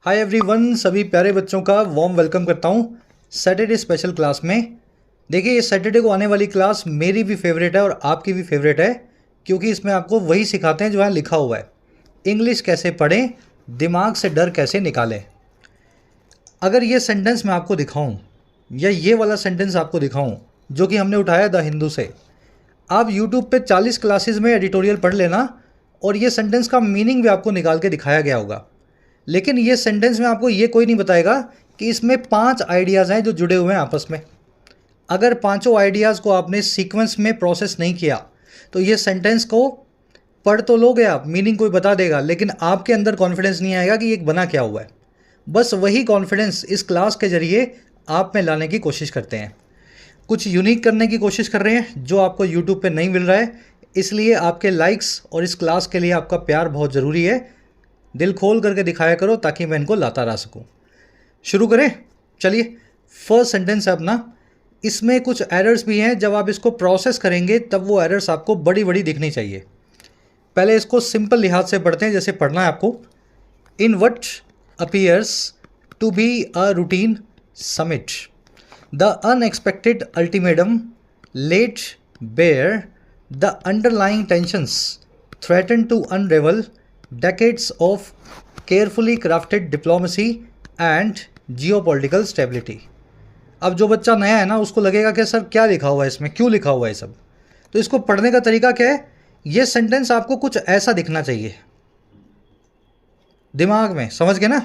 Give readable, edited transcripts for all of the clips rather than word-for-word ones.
Hi everyone, सभी प्यारे बच्चों का वार्म वेलकम करता हूँ सैटरडे स्पेशल क्लास में। देखिए, ये सैटरडे को आने वाली क्लास मेरी भी फेवरेट है और आपकी भी फेवरेट है, क्योंकि इसमें आपको वही सिखाते हैं जो यहाँ लिखा हुआ है। इंग्लिश कैसे पढ़ें, दिमाग से डर कैसे निकालें। अगर ये सेंटेंस मैं आपको दिखाऊँ या ये वाला सेंटेंस आपको दिखाऊँ जो कि हमने उठाया द हिंदू से, आप यूट्यूब पे 40 क्लासेस में एडिटोरियल पढ़ लेना और ये सेंटेंस का मीनिंग भी आपको निकाल के दिखाया गया होगा। लेकिन ये सेंटेंस में आपको ये कोई नहीं बताएगा कि इसमें 5 आइडियाज़ हैं जो जुड़े हुए हैं आपस में। अगर पांचों आइडियाज़ को आपने सीक्वेंस में प्रोसेस नहीं किया तो ये सेंटेंस को पढ़ तो लोगे आप, मीनिंग कोई बता देगा, लेकिन आपके अंदर कॉन्फिडेंस नहीं आएगा कि ये बना क्या हुआ है। बस वही कॉन्फिडेंस इस क्लास के ज़रिए आप में लाने की कोशिश करते हैं, कुछ यूनिक करने की कोशिश कर रहे हैं जो आपको यूट्यूब पे नहीं मिल रहा है। इसलिए आपके लाइक्स और इस क्लास के लिए आपका प्यार बहुत ज़रूरी है। दिल खोल करके दिखाया करो ताकि मैं इनको लाता रह सकूं। शुरू करें, चलिए। फर्स्ट सेंटेंस है अपना। इसमें कुछ एरर्स भी हैं, जब आप इसको प्रोसेस करेंगे तब वो एरर्स आपको बड़ी बड़ी दिखनी चाहिए। पहले इसको सिंपल लिहाज से पढ़ते हैं, जैसे पढ़ना है आपको। In what appears to be a routine summit, the unexpected ultimatum laid bare the underlying tensions threaten to unravel decades of carefully crafted diplomacy and geopolitical stability। अब जो बच्चा नया है ना, उसको लगेगा कि सर क्या लिखा हुआ है इसमें, क्यों लिखा हुआ है सब। तो इसको पढ़ने का तरीका क्या है, ये सेंटेंस आपको कुछ ऐसा दिखना चाहिए दिमाग में, समझ गए ना।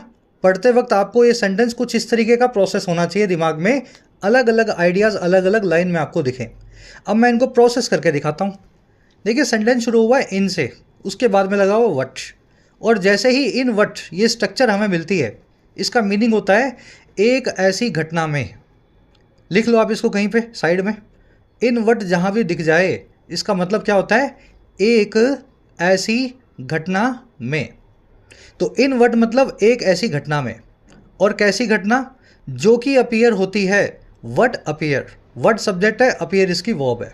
पढ़ते वक्त आपको ये सेंटेंस कुछ इस तरीके का प्रोसेस होना चाहिए दिमाग में, अलग अलग आइडियाज़ अलग अलग लाइन में आपको दिखें। अब मैं इनको प्रोसेस करके दिखाता हूँ। देखिए, सेंटेंस शुरू हुआ है इन से, उसके बाद में लगा हुआ वट, और जैसे ही इन वट ये स्ट्रक्चर हमें मिलती है, इसका मीनिंग होता है एक ऐसी घटना में। लिख लो आप इसको कहीं पे साइड में। इन वट जहाँ भी दिख जाए, इसका मतलब क्या होता है, एक ऐसी घटना में। तो इन वट मतलब एक ऐसी घटना में, और कैसी घटना, जो कि अपीयर होती है। वट अपीयर, वट सब्जेक्ट है, अपीयर इसकी वर्ब है।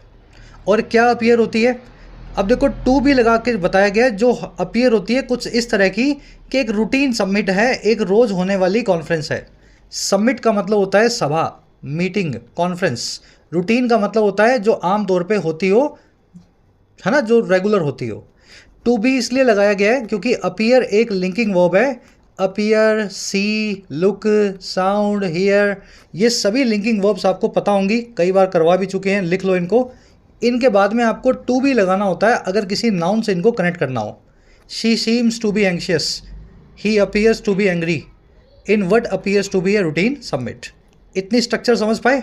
और क्या अपीयर होती है, अब देखो टू भी लगा के बताया गया है। जो अपीयर होती है कुछ इस तरह की कि एक रूटीन सबमिट है, एक रोज़ होने वाली कॉन्फ्रेंस है। सबमिट का मतलब होता है सभा, मीटिंग, कॉन्फ्रेंस। रूटीन का मतलब होता है जो आम तौर पे होती हो, है ना, जो रेगुलर होती हो। टू भी इसलिए लगाया गया है क्योंकि अपीयर एक लिंकिंग वर्ब है। Appear, see, look, sound, hear, ये सभी लिंकिंग वर्ब्स आपको पता होंगी, कई बार करवा भी चुके हैं, लिख लो इनको। इनके बाद में आपको टू भी लगाना होता है अगर किसी नाउन से इनको कनेक्ट करना हो। She seems to be anxious, he appears to be angry, in what appears to be a routine summit. इतनी स्ट्रक्चर समझ पाए।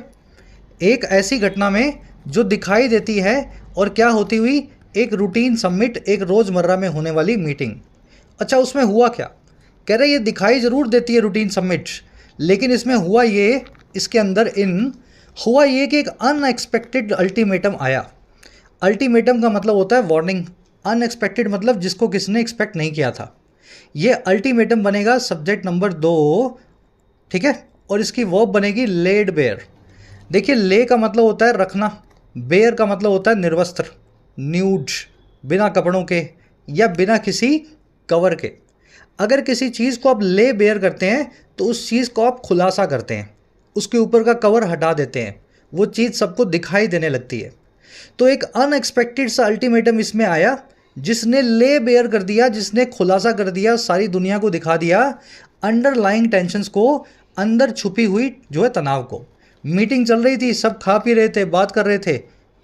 एक ऐसी घटना में जो दिखाई देती है, और क्या होती हुई, एक रूटीन सबमिट, एक रोज़मर्रा में होने वाली मीटिंग। अच्छा, उसमें हुआ क्या, कह रहे ये दिखाई ज़रूर देती है रूटीन सबमिट, लेकिन इसमें हुआ ये, इसके अंदर इन हुआ ये कि एक अनएक्सपेक्टेड अल्टीमेटम आया। अल्टीमेटम का मतलब होता है वार्निंग, अनएक्सपेक्टेड मतलब जिसको किसने एक्सपेक्ट नहीं किया था। ये अल्टीमेटम बनेगा सब्जेक्ट नंबर 2, ठीक है, और इसकी वर्ब बनेगी लेड बेयर। देखिए, ले का मतलब होता है रखना, बेयर का मतलब होता है निर्वस्त्र, न्यूड, बिना कपड़ों के या बिना किसी कवर के। अगर किसी चीज़ को आप ले बेयर करते हैं तो उस चीज़ को आप खुलासा करते हैं, उसके ऊपर का कवर हटा देते हैं, वो चीज़ सबको दिखाई देने लगती है। तो एक अनएक्सपेक्टेड सा अल्टीमेटम इसमें आया, जिसने ले बेयर कर दिया, जिसने खुलासा कर दिया, सारी दुनिया को दिखा दिया अंडरलाइंग टेंशंस को, अंदर छुपी हुई जो है तनाव को। मीटिंग चल रही थी, सब खा पी रहे थे, बात कर रहे थे,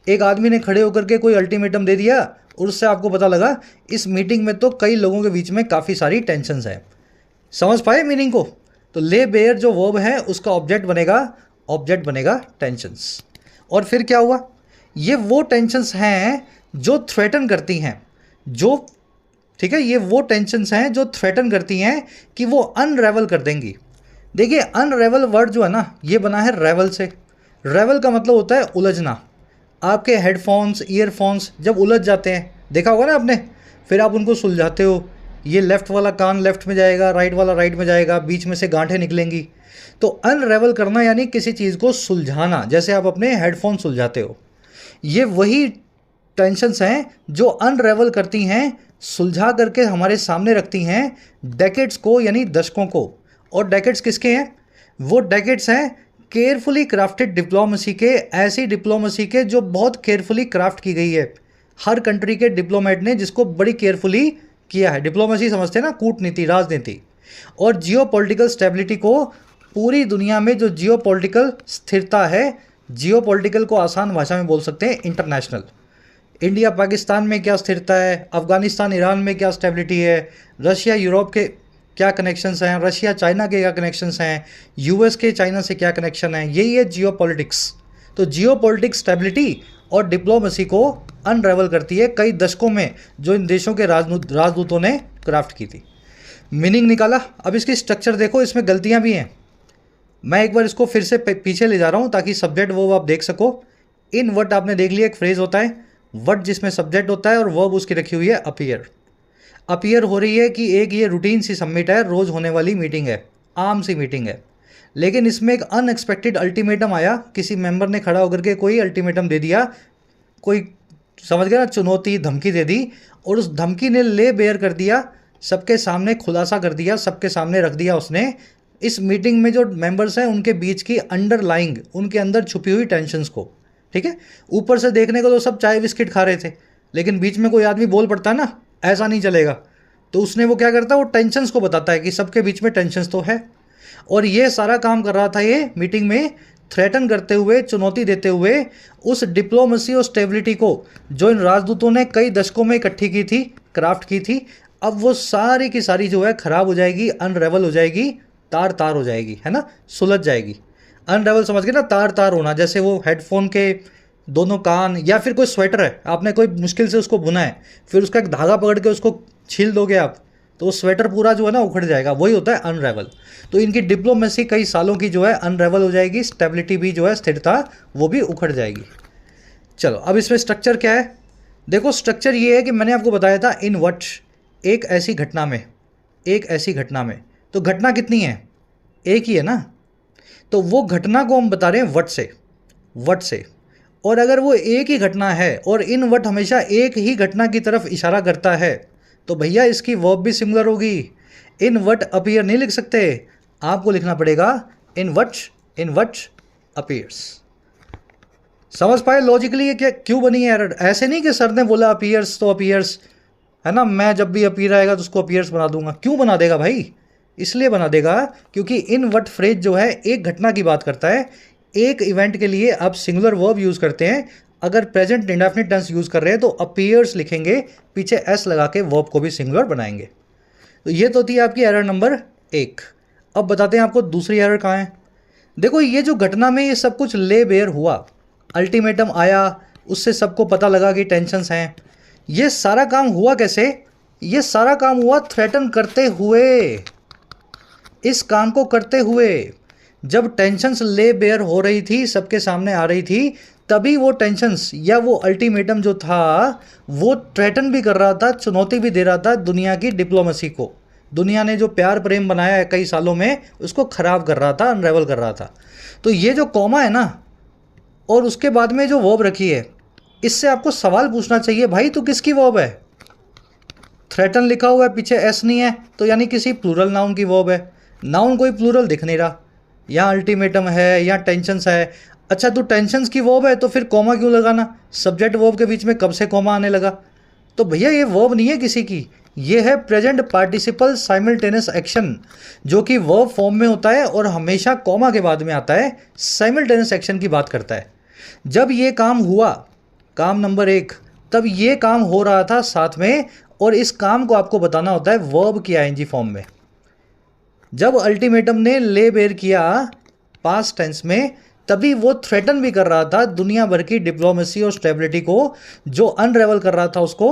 एक आदमी ने खड़े होकर के कोई अल्टीमेटम दे दिया, और उससे आपको पता लगा इस मीटिंग में तो कई लोगों के बीच में काफ़ी सारी टेंशंस हैं। समझ पाए मीनिंग को। तो ले बेयर जो वर्ब है उसका ऑब्जेक्ट बनेगा टेंशंस। और फिर क्या हुआ, ये वो टेंशंस हैं जो थ्रेटन करती हैं, जो, ठीक है, ये वो टेंशंस हैं जो थ्रेटन करती हैं कि वो अनरेवल कर देंगी। देखिए, अनरेवल वर्ड जो है ना, ये बना है रेवल से। रेवल का मतलब होता है उलझना। आपके हेडफोन्स, ईयरफोन्स जब उलझ जाते हैं, देखा होगा ना आपने, फिर आप उनको सुलझाते हो, ये लेफ़्ट वाला कान लेफ़्ट में जाएगा, राइट वाला राइट में जाएगा, बीच में से गांठें निकलेंगी। तो अनरेवल करना यानी किसी चीज़ को सुलझाना, जैसे आप अपने हेडफोन सुलझाते हो। ये वही टेंशन्स हैं जो अनरेवल करती हैं, सुलझा करके हमारे सामने रखती हैं डेकेड्स को, यानी दशकों को, और डेकेड्स किसके हैं? वो डेकेड्स हैं केयरफुली क्राफ्टेड डिप्लोमेसी के, ऐसी डिप्लोमेसी के जो बहुत केयरफुली क्राफ्ट की गई है हर कंट्री के डिप्लोमेट ने, जिसको बड़ी केयरफुली किया है। डिप्लोमेसी समझते हैं ना, कूटनीति, राजनीति। और जियो पॉलिटिकल स्टेबिलिटी को, पूरी दुनिया में जो जियो पॉलिटिकल स्थिरता है, जियो पॉलिटिकल को आसान भाषा में बोल सकते हैं इंटरनेशनल। इंडिया पाकिस्तान में क्या स्थिरता है, अफगानिस्तान ईरान में क्या स्टेबिलिटी है, रशिया यूरोप के क्या कनेक्शंस हैं, रशिया चाइना के क्या कनेक्शंस हैं, यूएस के चाइना से क्या कनेक्शन है, यही है जियो पॉलिटिक्स। तो जियो पॉलिटिक्स स्टेबिलिटी और डिप्लोमेसी को अनरेवल करती है कई दशकों में, जो इन देशों के राजदूतों ने क्राफ्ट की थी। मीनिंग निकाला। अब इसकी स्ट्रक्चर देखो, इसमें गलतियां भी हैं। मैं एक बार इसको फिर से पीछे ले जा रहा हूँ ताकि सब्जेक्ट वर्ब आप देख सको। इन वर्ड आपने देख लिया, एक फ्रेज होता है वर्ड जिसमें सब्जेक्ट होता है और वर्ब उसकी रखी हुई है अपीयर। अपीयर हो रही है कि एक ये रूटीन सी सबमिट है, रोज़ होने वाली मीटिंग है, आम सी मीटिंग है। लेकिन इसमें एक अनएक्सपेक्टेड अल्टीमेटम आया, किसी मेंबर ने खड़ा होकर के कोई अल्टीमेटम दे दिया, कोई समझ गया ना, चुनौती, धमकी दे दी, और उस धमकी ने ले बेयर कर दिया, सबके सामने खुलासा कर दिया, सबके सामने रख दिया उसने इस मीटिंग में जो मेंबर्स हैं उनके बीच की अंडरलाइंग, उनके अंदर छुपी हुई टेंशन्स को। ठीक है, ऊपर से देखने को तो सब चाय बिस्किट खा रहे थे, लेकिन बीच में कोई आदमी बोल पड़ता है ना, ऐसा नहीं चलेगा, तो उसने वो क्या करता है, वो टेंशन्स को बताता है कि सबके बीच में टेंशन्स तो है। और ये सारा काम कर रहा था ये मीटिंग में, थ्रेटन करते हुए, चुनौती देते हुए उस डिप्लोमेसी और स्टेबिलिटी को जो इन राजदूतों ने कई दशकों में इकट्ठी की थी, क्राफ्ट की थी। अब वो सारी की सारी जो है खराब हो जाएगी, अनरेवल हो जाएगी, तार तार हो जाएगी, है ना, सुलझ जाएगी। अनरेवल समझ के ना, तार तार होना, जैसे वो हेडफोन के दोनों कान, या फिर कोई स्वेटर है, आपने कोई मुश्किल से उसको बुना है, फिर उसका एक धागा पकड़ के उसको छील दोगे आप, तो वो स्वेटर पूरा जो है ना उखड़ जाएगा, वही होता है अनरेवल। तो इनकी डिप्लोमेसी कई सालों की जो है अनरेवल हो जाएगी, स्टेबिलिटी भी जो है, स्थिरता, वो भी उखड़ जाएगी। चलो अब इसमें स्ट्रक्चर क्या है, देखो स्ट्रक्चर ये है कि मैंने आपको बताया था इन व्हाट, एक ऐसी घटना में, एक ऐसी घटना में, तो घटना कितनी है, एक ही है ना, तो वो घटना को हम बता रहे हैं व्हाट से, व्हाट से। और अगर वो एक ही घटना है और इन व्हाट हमेशा एक ही घटना की तरफ इशारा करता है, तो भैया इसकी वर्ब भी सिमिलर होगी। इन व्हाट अपीयर नहीं लिख सकते, आपको लिखना पड़ेगा इन व्हाट अपीयर्स। समझ पाए लॉजिकली ये क्या क्यों बनी है एरर? ऐसे नहीं कि सर ने बोला अपीयर्स तो अपीयर्स, है ना, मैं जब भी अपीयर आएगा तो उसको अपीयर्स बना दूंगा। क्यों बना देगा भाई? इसलिए बना देगा क्योंकि इन व्हाट फ्रेज जो है एक घटना की बात करता है, एक इवेंट के लिए आप सिंगुलर वर्ब यूज़ करते हैं। अगर प्रेजेंट इंडेफिनिट टेंस यूज़ कर रहे हैं तो अपीयर्स लिखेंगे, पीछे एस लगा के वर्ब को भी सिंगुलर बनाएंगे। तो ये तो थी आपकी एरर नंबर 1। अब बताते हैं आपको दूसरी एरर कहाँ है। देखो ये जो घटना में ये सब कुछ ले बेयर हुआ, अल्टीमेटम आया, उससे सबको पता लगा कि टेंशन्स हैं, ये सारा काम हुआ कैसे? ये सारा काम हुआ थ्रेटन करते हुए, इस काम को करते हुए। जब टेंशन्स ले बेयर हो रही थी, सबके सामने आ रही थी, तभी वो टेंशन्स या वो अल्टीमेटम जो था वो थ्रेटन भी कर रहा था, चुनौती भी दे रहा था दुनिया की डिप्लोमेसी को। दुनिया ने जो प्यार प्रेम बनाया है कई सालों में, उसको ख़राब कर रहा था, अनरेवल कर रहा था। तो ये जो कॉमा है ना, और उसके बाद में जो वर्ब रखी है, इससे आपको सवाल पूछना चाहिए, भाई तू किसकी वर्ब है? थ्रेटन लिखा हुआ है, पीछे एस नहीं है, तो यानी किसी प्लूरल नाउन की वर्ब है। नाउन कोई प्लूरल दिख नहीं रहा, यहाँ अल्टीमेटम है, यहाँ टेंशन्स है। अच्छा तो टेंशन्स की वर्ब है तो फिर कॉमा क्यों लगाना? सब्जेक्ट वर्ब के बीच में कब से कॉमा आने लगा? तो भैया ये वर्ब नहीं है किसी की, ये है प्रेजेंट पार्टिसिपल साइमल्टेनियस एक्शन, जो कि वर्ब फॉर्म में होता है और हमेशा कॉमा के बाद में आता है, साइमल्टेनियस एक्शन की बात करता है। जब ये काम हुआ, काम नंबर 1, तब ये काम हो रहा था साथ में, और इस काम को आपको बताना होता है वर्ब की आईएनजी फॉर्म में। जब अल्टीमेटम ने ले बेयर किया पास्ट टेंस में, तभी वो थ्रेटन भी कर रहा था दुनिया भर की डिप्लोमेसी और स्टेबिलिटी को, जो अनरेवल कर रहा था उसको,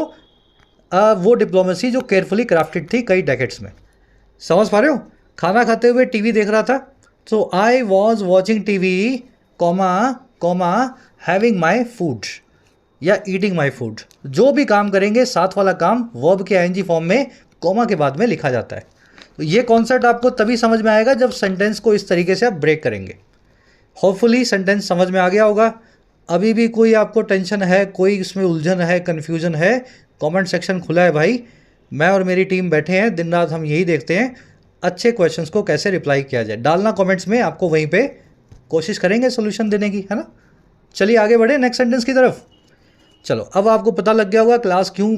वो डिप्लोमेसी जो केयरफुली क्राफ्टेड थी कई डेकेड्स में। समझ पा रहे हो? खाना खाते हुए टीवी देख रहा था, so I was watching TV comma having my food या ईटिंग माई फूड। जो भी काम करेंगे साथ वाला काम वर्ब के आईएनजी फॉर्म में कॉमा के बाद में लिखा जाता है। तो ये कॉन्सेप्ट आपको तभी समझ में आएगा जब सेंटेंस को इस तरीके से आप ब्रेक करेंगे। होपफुली सेंटेंस समझ में आ गया होगा। अभी भी कोई आपको टेंशन है, कोई इसमें उलझन है, कन्फ्यूजन है, कमेंट सेक्शन खुला है भाई। मैं और मेरी टीम बैठे हैं, दिन रात हम यही देखते हैं अच्छे क्वेश्चंस को कैसे रिप्लाई किया जाए डालना कमेंट्स में, आपको वहीं पे कोशिश करेंगे सोल्यूशन देने की, है ना। चलिए आगे बढ़े नेक्स्ट सेंटेंस की तरफ। चलो अब आपको पता लग गया होगा क्लास क्यों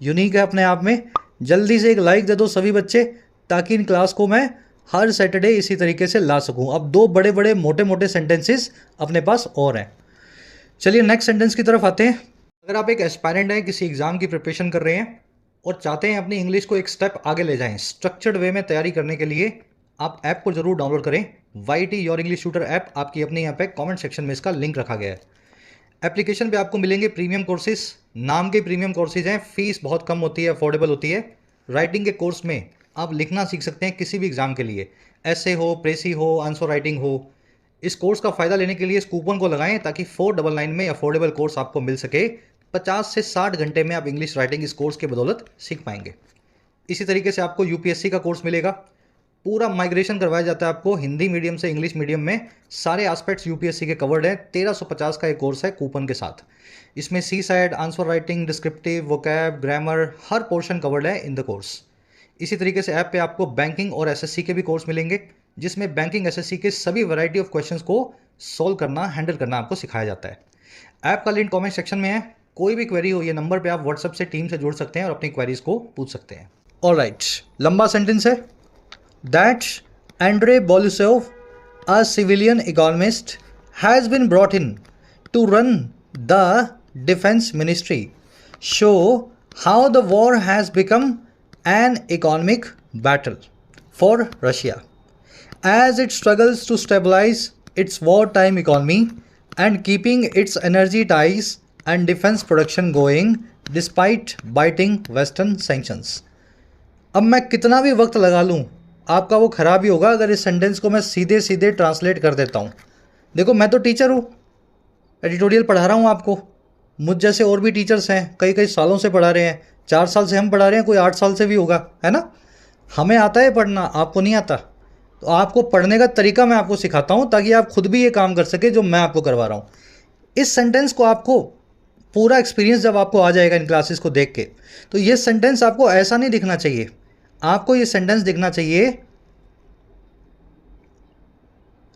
यूनिक है अपने आप में। जल्दी से एक लाइक दे दो सभी बच्चे, ताकि इन क्लास को मैं हर सैटरडे इसी तरीके से ला सकूं। अब 2 बड़े बड़े मोटे मोटे सेंटेंसेस अपने पास और हैं। चलिए नेक्स्ट सेंटेंस की तरफ आते हैं। अगर आप एक एस्पायरेंट हैं, किसी एग्जाम की प्रिपरेशन कर रहे हैं और चाहते हैं अपनी इंग्लिश को एक स्टेप आगे ले जाएं, स्ट्रक्चर्ड वे में तैयारी करने के लिए आप ऐप को जरूर डाउनलोड करें। YT your English tutor app आपकी अपनी यहाँ पे कमेंट सेक्शन में इसका लिंक रखा गया है। एप्लीकेशन पे आपको मिलेंगे प्रीमियम कोर्सेज, नाम के प्रीमियम कोर्सेज हैं, फीस बहुत कम होती है, अफोर्डेबल होती है। राइटिंग के कोर्स में आप लिखना सीख सकते हैं किसी भी एग्जाम के लिए, ऐसे हो, प्रेसी हो, आंसर राइटिंग हो। इस कोर्स का फ़ायदा लेने के लिए इस कूपन को लगाएं ताकि 499 में अफोर्डेबल कोर्स आपको मिल सके। 50 से 60 घंटे में आप इंग्लिश राइटिंग इस कोर्स के बदौलत सीख पाएंगे। इसी तरीके से आपको UPSC का कोर्स मिलेगा, पूरा माइग्रेशन करवाया जाता है आपको हिंदी मीडियम से इंग्लिश मीडियम में। सारे एस्पेक्ट्स UPSC के कवर्ड हैं। 1350 का एक कोर्स है कूपन के साथ। इसमें CSAT, answer writing, descriptive, vocab, grammar, हर पोर्शन कवर्ड है इन द कोर्स। इसी तरीके से ऐप पे आपको बैंकिंग और SSC के भी कोर्स मिलेंगे, जिसमें बैंकिंग SSC के सभी वैरायटी ऑफ क्वेश्चंस को सॉल्व करना, हैंडल करना आपको सिखाया जाता है। ऐप का लिंक कमेंट सेक्शन में है। कोई भी क्वेरी हो ये नंबर पे आप व्हाट्सएप से टीम से जुड़ सकते हैं और अपनी क्वेरीज को पूछ सकते हैं। ऑलराइट, लंबा सेंटेंस है। That Andrei Belousov, a civilian economist, has been brought in to run the defence ministry, show how the war has become an economic battle for Russia as it struggles to stabilize its wartime economy and keeping its energy ties and defense production going despite biting Western sanctions। अब मैं कितना भी वक्त लगा लूँ आपका वो ख़राब ही होगा अगर इस सेंटेंस को मैं सीधे सीधे ट्रांसलेट कर देता हूँ। देखो मैं तो टीचर हूँ, एडिटोरियल पढ़ा रहा हूँ आपको, मुझ जैसे और भी टीचर्स हैं, कई कई सालों से पढ़ा रहे हैं। 4 साल से हम पढ़ा रहे हैं, कोई 8 साल से भी होगा, है ना। हमें आता है पढ़ना, आपको नहीं आता। तो आपको पढ़ने का तरीका मैं आपको सिखाता हूँ ताकि आप खुद भी ये काम कर सके जो मैं आपको करवा रहा हूँ। इस सेंटेंस को आपको पूरा एक्सपीरियंस जब आपको आ जाएगा इन क्लासेस को देख के, तो ये सेंटेंस आपको ऐसा नहीं दिखना चाहिए। आपको ये सेंटेंस दिखना चाहिए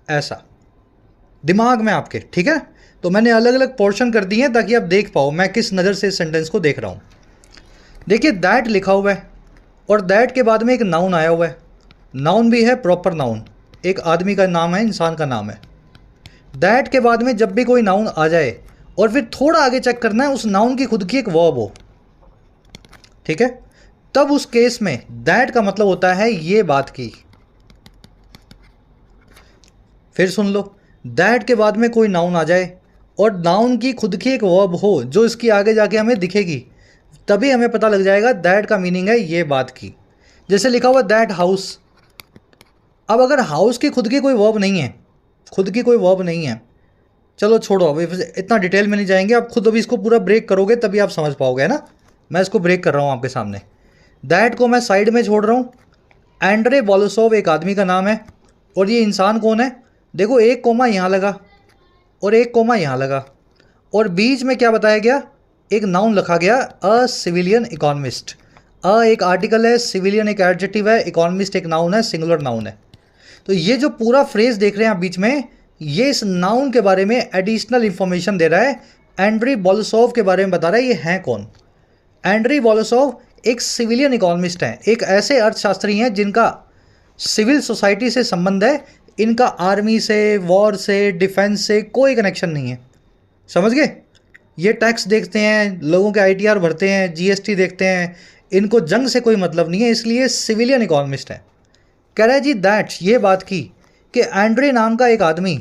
ऐसा दिमाग में आपके, ठीक है। तो मैंने अलग अलग पोर्शन कर दिए हैं ताकि आप देख पाओ मैं किस नज़र से इस सेंटेंस को देख रहा हूँ। देखिए दैट लिखा हुआ है और दैट के बाद में एक नाउन आया हुआ है। नाउन भी है प्रॉपर नाउन, एक आदमी का नाम है, इंसान का नाम है। दैट के बाद में जब भी कोई नाउन आ जाए और फिर थोड़ा आगे चेक करना है उस नाउन की खुद की एक वर्ब हो, ठीक है, तब उस केस में दैट का मतलब होता है ये बात की। फिर सुन लो, दैट के बाद में कोई नाउन आ जाए और नाउन की खुद की एक वर्ब हो जो इसकी आगे जाके हमें दिखेगी, तभी हमें पता लग जाएगा दैट का मीनिंग है ये बात की। जैसे लिखा हुआ दैट हाउस। अब अगर हाउस की खुद की कोई वर्ब नहीं है, खुद की कोई वर्ब नहीं है, चलो छोड़ो, अभी इतना डिटेल में नहीं जाएंगे, आप खुद अभी इसको पूरा ब्रेक करोगे तभी आप समझ पाओगे, है ना। मैं इसको ब्रेक कर रहा हूँ आपके सामने। दैट को मैं साइड में छोड़ रहा हूँ। एंड्रे बोलिसोव एक आदमी का नाम है और ये इंसान कौन है। देखो एक कोमा यहाँ लगा और एक कोमा यहाँ लगा और बीच में क्या बताया गया, एक नाउन लिखा गया, अ सिविलियन इकोनॉमिस्ट। अ एक आर्टिकल है, सिविलियन एक एडजेक्टिव है, इकोनॉमिस्ट एक नाउन है, सिंगुलर नाउन है। तो ये जो पूरा फ्रेज देख रहे हैं आप बीच में, ये इस नाउन के बारे में एडिशनल इंफॉर्मेशन दे रहा है, एंड्रे बोलिसोव के बारे में बता रहा है ये हैं कौन। एंड्रे बोलिसोव एक सिविलियन इकोनॉमिस्ट हैं, एक ऐसे अर्थशास्त्री हैं जिनका सिविल सोसाइटी से संबंध है, इनका आर्मी से, वॉर से, डिफेंस से कोई कनेक्शन नहीं है। समझ गए। ये टैक्स देखते हैं, लोगों के ITR भरते हैं, GST देखते हैं, इनको जंग से कोई मतलब नहीं है, इसलिए सिविलियन इकोनॉमिस्ट है। कह रहा है जी दैट ये बात की कि एंड्रे नाम का एक आदमी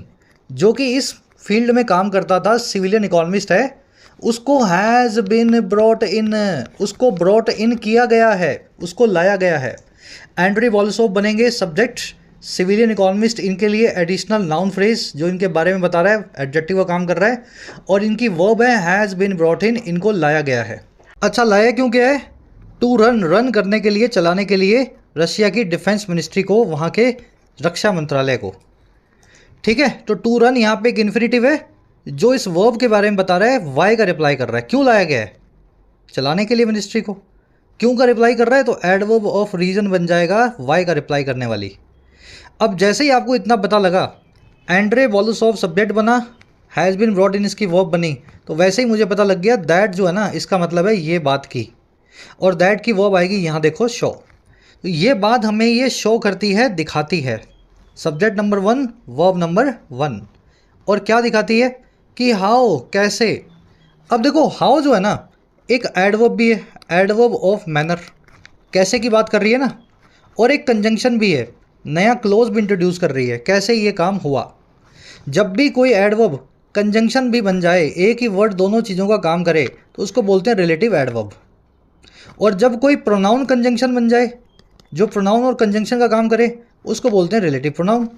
जो कि इस फील्ड में काम करता था, सिविलियन इकोनॉमिस्ट है, उसको हैज़ बिन ब्रॉट इन, उसको ब्रॉट इन किया गया है, उसको लाया गया है। एंड्रे बोलिसोव बनेंगे सब्जेक्ट, सिविलियन इकोनॉमिस्ट इनके लिए एडिशनल नाउन फ्रेज जो इनके बारे में बता रहा है, एडजेक्टिव का काम कर रहा है, और इनकी वर्ब है हैज़ बीन ब्रॉट इन, इनको लाया गया है। अच्छा, लाया क्यों गया है? टू रन, रन करने के लिए, चलाने के लिए रशिया की डिफेंस मिनिस्ट्री को, वहाँ के रक्षा मंत्रालय को, ठीक है। तो टू रन यहाँ पे एक इन्फिनिटिव है जो इस वर्ब के बारे में बता रहा है, वाई का रिप्लाई कर रहा है। क्यों लाया गया है? चलाने के लिए मिनिस्ट्री को। क्यों का रिप्लाई कर रहा है, तो एडवर्ब ऑफ रीजन बन जाएगा वाई का रिप्लाई करने वाली। अब जैसे ही आपको इतना पता लगा, एंड्रे बोलुसॉव सब्जेक्ट बना, हैज़ बीन ब्रॉट इन इसकी वर्ब बनी, तो वैसे ही मुझे पता लग गया दैट जो है ना इसका मतलब है ये बात की, और दैट की वर्ब आएगी यहाँ देखो शो। तो ये बात हमें ये शो करती है, दिखाती है। Subject number 1, verb number 1। और क्या दिखाती है कि हाउ, कैसे। अब देखो हाउ जो है ना एक एडवर्ब भी है, एडवर्ब ऑफ मैनर, कैसे की बात कर रही है ना, और एक कंजंक्शन भी है, नया क्लोज भी इंट्रोड्यूस कर रही है, कैसे ये काम हुआ। जब भी कोई एडवर्ब कंजंक्शन भी बन जाए, एक ही वर्ड दोनों चीज़ों का काम करे, तो उसको बोलते हैं रिलेटिव एडवर्ब। और जब कोई प्रोनाउन कंजंक्शन बन जाए, जो प्रोनाउन और कंजंक्शन का काम करे, उसको बोलते हैं रिलेटिव प्रोनाउन।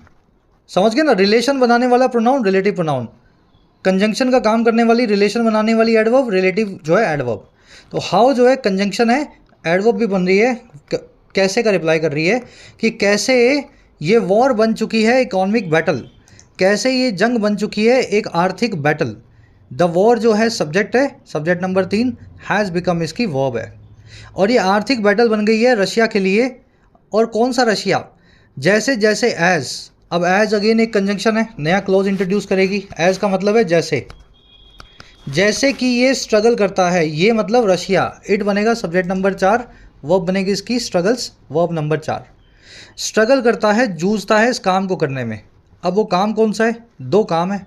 समझ गए ना, रिलेशन बनाने वाला प्रोनाउन रिलेटिव प्रोनाउन, कंजंक्शन का काम करने वाली, रिलेशन बनाने वाली एडवर्ब, रिलेटिव जो है एडवर्ब। तो हाउ जो है कंजंक्शन है, एडवर्ब भी बन रही है, कैसे का रिप्लाई कर रही है कि कैसे ये वॉर बन चुकी है इकोनॉमिक बैटल, कैसे ये जंग बन चुकी है एक आर्थिक बैटल। द वॉर जो है सब्जेक्ट है, सब्जेक्ट नंबर 3, हैज़ बिकम इसकी वर्ब है। और ये आर्थिक बैटल बन गई है रशिया के लिए। और कौन सा रशिया, जैसे जैसे एज, अब एज अगेन एक कंजंक्शन है, नया क्लोज इंट्रोड्यूस करेगी। एज का मतलब है जैसे, जैसे कि ये स्ट्रगल करता है, ये मतलब रशिया, इट बनेगा सब्जेक्ट नंबर 4, वर्ब बनेगी इसकी स्ट्रगल्स, वर्ब नंबर 4। स्ट्रगल करता है, जूझता है इस काम को करने में। अब वो काम कौन सा है, 2 काम है।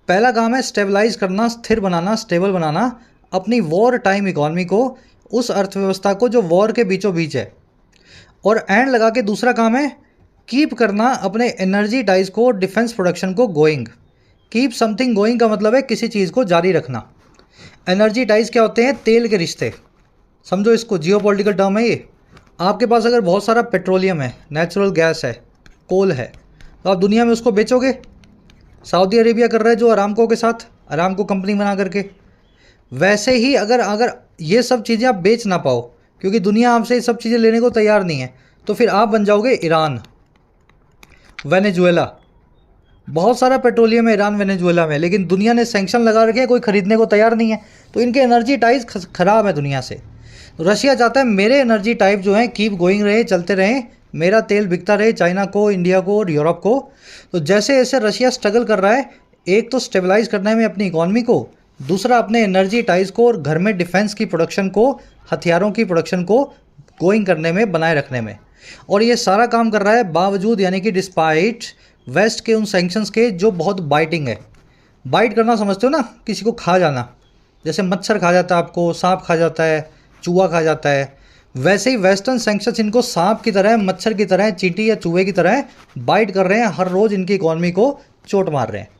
पहला काम है स्टेबलाइज करना, स्थिर बनाना, स्टेबल बनाना अपनी वॉर टाइम इकॉनमी को, उस अर्थव्यवस्था को जो वॉर के बीचों बीच है। और एंड लगा के दूसरा काम है कीप करना अपने एनर्जी टाइज को, डिफेंस प्रोडक्शन को गोइंग। कीप समथिंग गोइंग का मतलब है किसी चीज़ को जारी रखना। एनर्जी टाइज क्या होते हैं, तेल के रिश्ते, समझो इसको, जियोपॉलिटिकल टर्म है ये। आपके पास अगर बहुत सारा पेट्रोलियम है, नेचुरल गैस है, कोल है, तो आप दुनिया में उसको बेचोगे। सऊदी अरेबिया कर रहा है जो अरामको के साथ, अरामको कंपनी बना करके। वैसे ही अगर ये सब चीज़ें आप बेच ना पाओ, क्योंकि दुनिया आपसे ये सब चीज़ें लेने को तैयार नहीं है, तो फिर आप बन जाओगे ईरान, वेनेजुएला। बहुत सारा पेट्रोलियम है ईरान वेनेजुएला में, लेकिन दुनिया ने सैंक्शन लगा रखे हैं, कोई ख़रीदने को तैयार नहीं है, तो इनके एनर्जी टाइज ख़राब है दुनिया से। तो रशिया चाहता है मेरे एनर्जी टाइप जो हैं कीप गोइंग रहे, चलते रहें, मेरा तेल बिकता रहे चाइना को, इंडिया को और यूरोप को। तो जैसे जैसे रशिया स्ट्रगल कर रहा है, एक तो स्टेबलाइज करने में अपनी इकॉनमी को, दूसरा अपने एनर्जी टाइज को, और घर में डिफेंस की प्रोडक्शन को, हथियारों की प्रोडक्शन को गोइंग करने में, बनाए रखने में। और ये सारा काम कर रहा है बावजूद, यानी कि डिस्पाइट वेस्ट के उन सैंक्शंस के जो बहुत बाइटिंग है। बाइट करना समझते हो ना, किसी को खा जाना, जैसे मच्छर खा जाता है आपको, सांप खा जाता है, चूहा खा जाता है, वैसे ही वेस्टर्न सैंक्शंस इनको सांप की तरह, मच्छर की तरह, चींटी या चूहे की तरह बाइट कर रहे हैं, हर रोज़ इनकी इकॉनमी को चोट मार रहे हैं।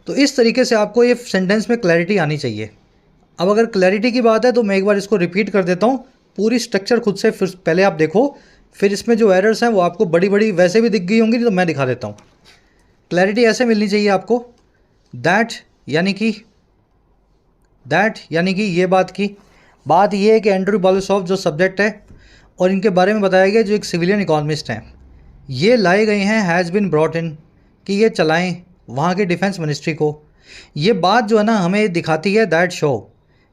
तो इस तरीके से आपको ये सेंटेंस में क्लैरिटी आनी चाहिए। अब अगर क्लैरिटी की बात है तो मैं एक बार इसको रिपीट कर देता हूँ, पूरी स्ट्रक्चर खुद से फिर पहले आप देखो, फिर इसमें जो एरर्स हैं वो आपको बड़ी बड़ी वैसे भी दिख गई होंगी, तो मैं दिखा देता हूँ। क्लैरिटी ऐसे मिलनी चाहिए आपको, दैट यानी कि ये बात ये है कि एंड्रू बोलुसॉव जो सब्जेक्ट है और इनके बारे में बताया गया जो एक सिविलियन इकोनॉमिस्ट हैं, ये लाए गए हैं हैज़ बिन ब्रॉट इन, कि ये चलाएं वहाँ के डिफेंस मिनिस्ट्री को। ये बात जो है ना हमें दिखाती है दैट शो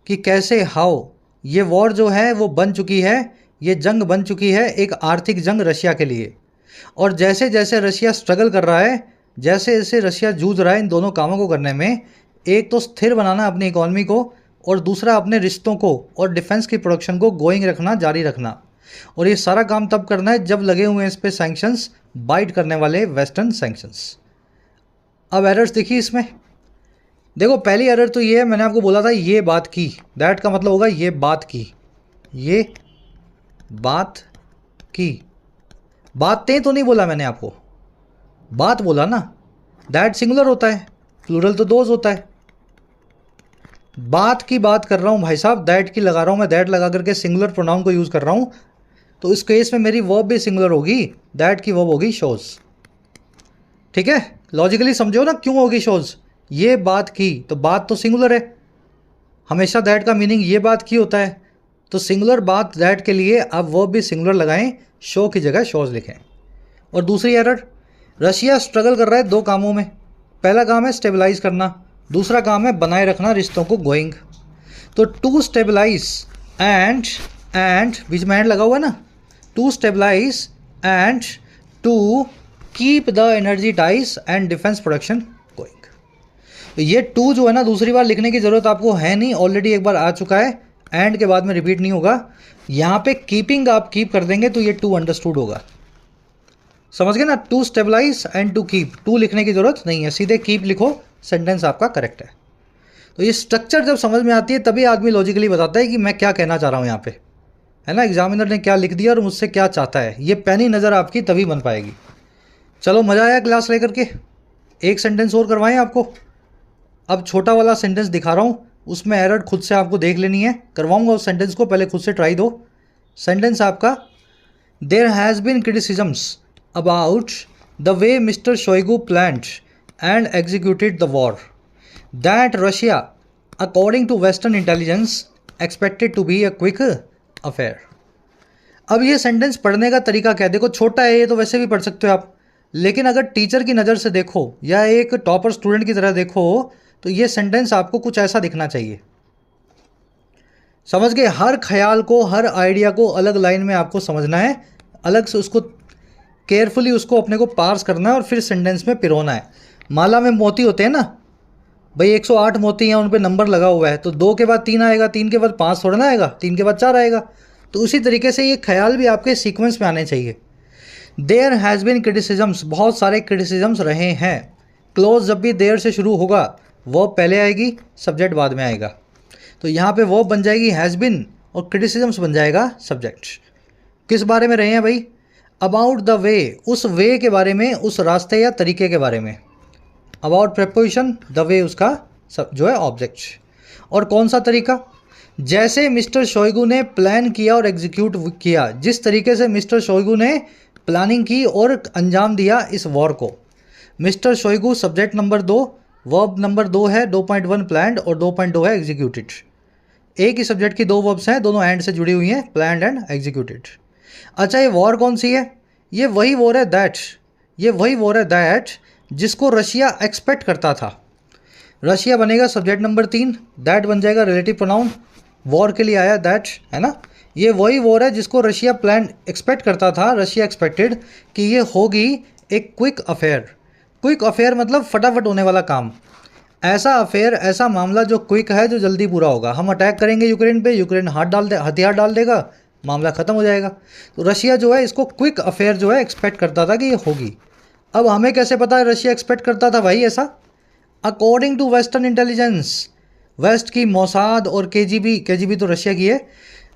कि कैसे हाउ ये वॉर जो है वो बन चुकी है, ये जंग बन चुकी है एक आर्थिक जंग रशिया के लिए। और जैसे जैसे रशिया स्ट्रगल कर रहा है, जैसे जैसे रशिया जूझ रहा है इन दोनों कामों को करने में, एक तो स्थिर बनाना अपनी इकॉनमी को, और दूसरा अपने रिश्तों को और डिफेंस की प्रोडक्शन को गोइंग रखना, जारी रखना। और ये सारा काम तब करना है जब लगे हुए हैं इस पर सैंक्शंस, बाइट करने वाले वेस्टर्न सैंक्शंस। अब एरर्स देखिए इसमें, देखो पहली एरर तो ये है, मैंने आपको बोला था ये बात की, दैट का मतलब होगा ये बात की, ये बात की। बातें तो नहीं बोला मैंने आपको, बात बोला ना। दैट सिंगुलर होता है, प्लूरल तो दोज होता है। बात की बात कर रहा हूँ भाई साहब, दैट की लगा रहा हूँ मैं, दैट लगा करके सिंगुलर प्रोनाउन को यूज़ कर रहा हूँ, तो इस केस में मेरी वर्ब भी सिंगुलर होगी, दैट की वर्ब होगी शोज। ठीक है, लॉजिकली समझो ना क्यों होगी शोज। ये बात की, तो बात तो सिंगुलर है, हमेशा दैट का मीनिंग ये बात की होता है, तो सिंगुलर बात दैट के लिए आप वर्ब भी सिंगुलर लगाएं, शो की जगह शोज लिखें। और दूसरी एरर, रशिया स्ट्रगल कर रहा है 2 कामों में, पहला काम है स्टेबलाइज करना, दूसरा काम है बनाए रखना रिश्तों को गोइंग। तो टू स्टेबलाइज एंड एंड बीच में एंड लगा हुआ है ना, to stabilise and to keep the energy ties and defence production going. तो ये टू जो है ना दूसरी बार लिखने की ज़रूरत आपको है नहीं, ऑलरेडी एक बार आ चुका है, एंड के बाद में रिपीट नहीं होगा। यहाँ पे कीपिंग आप कीप कर देंगे तो ये टू अंडरस्टूड होगा, समझ गए ना। To stabilise and to keep, to लिखने की ज़रूरत नहीं है, सीधे कीप लिखो, सेंटेंस आपका करेक्ट है। तो ये स्ट्रक्चर जब समझ में आती है तभी आदमी लॉजिकली बताता है कि मैं क्या कहना चाह रहा हूँ यहाँ पे, है ना, एग्जामिनर ने क्या लिख दिया और मुझसे क्या चाहता है। ये पैनी नज़र आपकी तभी बन पाएगी। चलो मज़ा आया क्लास लेकर के। एक सेंटेंस और करवाएं आपको। अब छोटा वाला सेंटेंस दिखा रहा हूँ, उसमें एरर खुद से आपको देख लेनी है। करवाऊँगा उस सेंटेंस को, पहले खुद से ट्राई दो। सेंटेंस आपका, there has been criticisms about the way mister Shoigu planned and executed the war that Russia according to western intelligence expected to be a quick affair. अब ये सेंटेंस पढ़ने का तरीका क्या है, देखो छोटा है ये तो वैसे भी पढ़ सकते हो आप, लेकिन अगर टीचर की नज़र से देखो या एक टॉपर स्टूडेंट की तरह देखो तो ये सेंटेंस आपको कुछ ऐसा दिखना चाहिए। समझ गए, हर ख्याल को, हर आइडिया को अलग लाइन में आपको समझना है, अलग से उसको केयरफुली उसको अपने को पार्स करना है और फिर सेंटेंस में पिरोना है। माला में मोती होते हैं ना भाई, 108 मोती हैं, उन पे नंबर लगा हुआ है, तो 2 के बाद 3 आएगा, 3 के बाद 5 थोड़ा ना आएगा, 3 के बाद 4 आएगा। तो उसी तरीके से ये ख्याल भी आपके सीक्वेंस में आने चाहिए। देयर हैज़ बीन क्रिटिसिजम्स, बहुत सारे क्रिटिसिजम्स रहे हैं। क्लोज जब भी देयर से शुरू होगा वर्ब पहले आएगी, सब्जेक्ट बाद में आएगा। तो यहाँ पे वर्ब बन जाएगी हैज़ बीन और क्रिटिसिजम्स बन जाएगा सब्जेक्ट। किस बारे में रहे हैं भाई, अबाउट द वे, उस वे के बारे में, उस रास्ते या तरीके के बारे में। अबाउट प्रेपोजिशन, द वे उसका जो है ऑब्जेक्ट। और कौन सा तरीका, जैसे मिस्टर शोइगू ने प्लान किया और एग्जीक्यूट किया, जिस तरीके से मिस्टर शोइगू ने प्लानिंग की और अंजाम दिया इस वॉर को। Mister Shoigu subject number 2, verb number 2 है, 2.1 प्लान्ड और 2.2 है एग्जीक्यूटेड। एक ही सब्जेक्ट की 2 वर्ब्स हैं, दोनों एंड से जुड़ी हुई हैं, प्लान्ड एंड एग्जीक्यूटेड। अच्छा ये वॉर कौन सी है, ये वही वॉर है दैट, ये वही वॉर है दैट जिसको रशिया एक्सपेक्ट करता था। रशिया बनेगा सब्जेक्ट नंबर 3, दैट बन जाएगा रिलेटिव प्रोनाउन, वॉर के लिए आया दैट, है ना। ये वही वॉर है जिसको रशिया प्लान एक्सपेक्ट करता था, रशिया एक्सपेक्टेड कि ये होगी एक क्विक अफेयर। क्विक अफेयर मतलब फटाफट होने वाला काम, ऐसा अफेयर, ऐसा मामला जो क्विक है, जो जल्दी पूरा होगा। हम अटैक करेंगे यूक्रेन पे, यूक्रेन हथियार डाल देगा, मामला ख़त्म हो जाएगा। तो रशिया जो है इसको क्विक अफेयर जो है एक्सपेक्ट करता था कि ये होगी। अब हमें कैसे पता है रशिया एक्सपेक्ट करता था भाई ऐसा, according to western intelligence, west की मोसाद और केजीबी तो रशिया की है,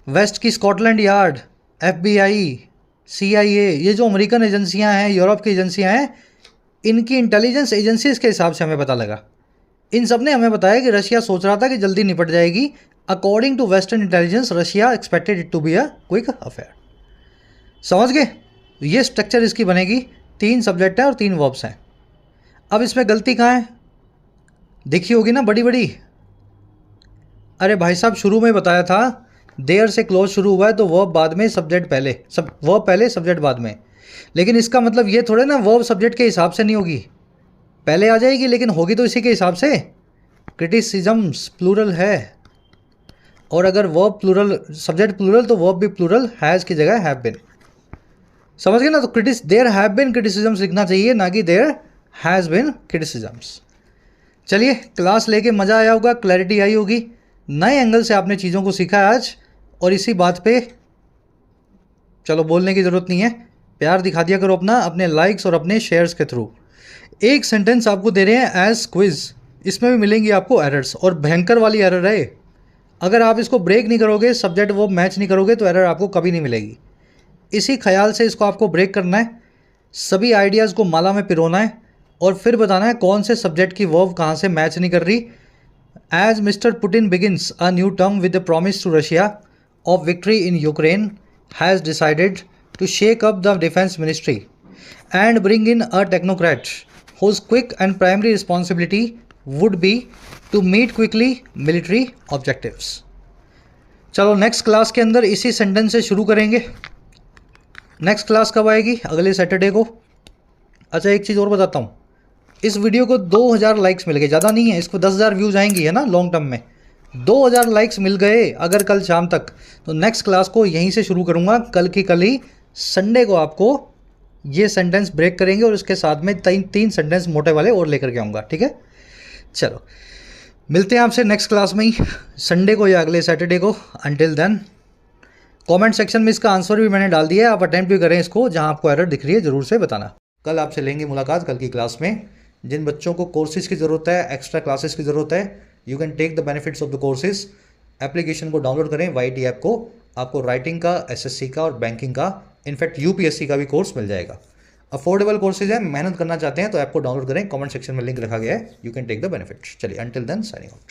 वेस्ट की स्कॉटलैंड यार्ड, FBI, CIA, ये जो अमेरिकन एजेंसियां हैं, यूरोप की एजेंसियां हैं, इनकी इंटेलिजेंस एजेंसीज के हिसाब से हमें पता लगा। इन सब ने हमें बताया कि रशिया सोच रहा था कि जल्दी निपट जाएगी। According to western intelligence Russia expected it to be a quick affair. समझ गए, ये स्ट्रक्चर इसकी बनेगी। 3 सब्जेक्ट है और 3 वर्ब्स हैं। अब इसमें गलती कहाँ है, देखी होगी ना बड़ी बड़ी। अरे भाई साहब शुरू में बताया था देयर से क्लोज शुरू हुआ है तो वर्ब बाद में, सब्जेक्ट पहले, वर्ब पहले सब्जेक्ट बाद में। लेकिन इसका मतलब ये थोड़े ना वर्ब सब्जेक्ट के हिसाब से नहीं होगी, पहले आ जाएगी, लेकिन होगी तो इसी के हिसाब से। क्रिटिसिजम्स प्लूरल है, और अगर वर्ब प्लूरल, सब्जेक्ट प्लूरल तो वर्ब भी प्लूरल, हैज़ की जगह हैव बिन। समझ गए ना। तो देयर हैव बिन क्रिटिसिजम्स लिखना चाहिए, ना कि देयर हैज़ बिन क्रिटिसिजम्स। चलिए क्लास लेके मज़ा आया होगा, क्लैरिटी आई होगी, नए एंगल से आपने चीज़ों को सीखा है आज। और इसी बात पे चलो बोलने की ज़रूरत नहीं है, प्यार दिखा दिया करो अपना, अपने लाइक्स और अपने शेयर्स के थ्रू। एक सेंटेंस आपको दे रहे हैं एज क्विज, इसमें भी मिलेंगी आपको एरर्स, और भयंकर वाली एरर है। अगर आप इसको ब्रेक नहीं करोगे, सब्जेक्ट वो मैच नहीं करोगे, तो एरर आपको कभी नहीं मिलेगी। इसी ख्याल से इसको आपको ब्रेक करना है, सभी आइडियाज़ को माला में पिरोना है और फिर बताना है कौन से सब्जेक्ट की वर्ब कहाँ से मैच नहीं कर रही। As Mr Putin begins a new term with the promise to Russia of victory in Ukraine, has decided to shake up the defence ministry and bring in a technocrat whose quick and primary responsibility would be to meet quickly military objectives। चलो next class के अंदर इसी sentence से शुरू करेंगे। Next class कब आएगी, अगले सैटरडे को। अच्छा एक चीज़ और बताता हूँ, इस वीडियो को 2000 लाइक्स मिल गए, ज़्यादा नहीं है, इसको 10,000 व्यूज़ आएंगी, है ना, लॉन्ग टर्म में। 2000 लाइक्स मिल गए अगर कल शाम तक, तो नेक्स्ट क्लास को यहीं से शुरू करूँगा, कल की कल ही संडे को आपको ये सेंटेंस ब्रेक करेंगे और उसके साथ में तीन सेंटेंस मोटे वाले और लेकर के आऊँगा, ठीक है। चलो मिलते हैं आपसे नेक्स्ट क्लास में ही, संडे को या अगले सैटरडे को। अंटिल देन कमेंट सेक्शन में इसका आंसर भी मैंने डाल दिया है, आप अटेम्प्ट भी करें इसको, जहां आपको एरर दिख रही है ज़रूर से बताना। कल आपसे लेंगे मुलाकात कल की क्लास में। जिन बच्चों को कोर्सेज की ज़रूरत है, एक्स्ट्रा क्लासेस की ज़रूरत है, you can take the benefits of the courses. Application को डाउनलोड करें, YT ऐप को, आपको राइटिंग का, SSC का और बैंकिंग का, इनफैक्ट UPSC का भी कोर्स मिल जाएगा। अफोर्डेबल कोर्सेज है, मेहनत करना चाहते हैं तो ऐप को डाउनलोड करें, कमेंट सेक्शन में लिंक रखा गया है, you can take the benefits. चलिए अंटिल देन साइनिंग आउट।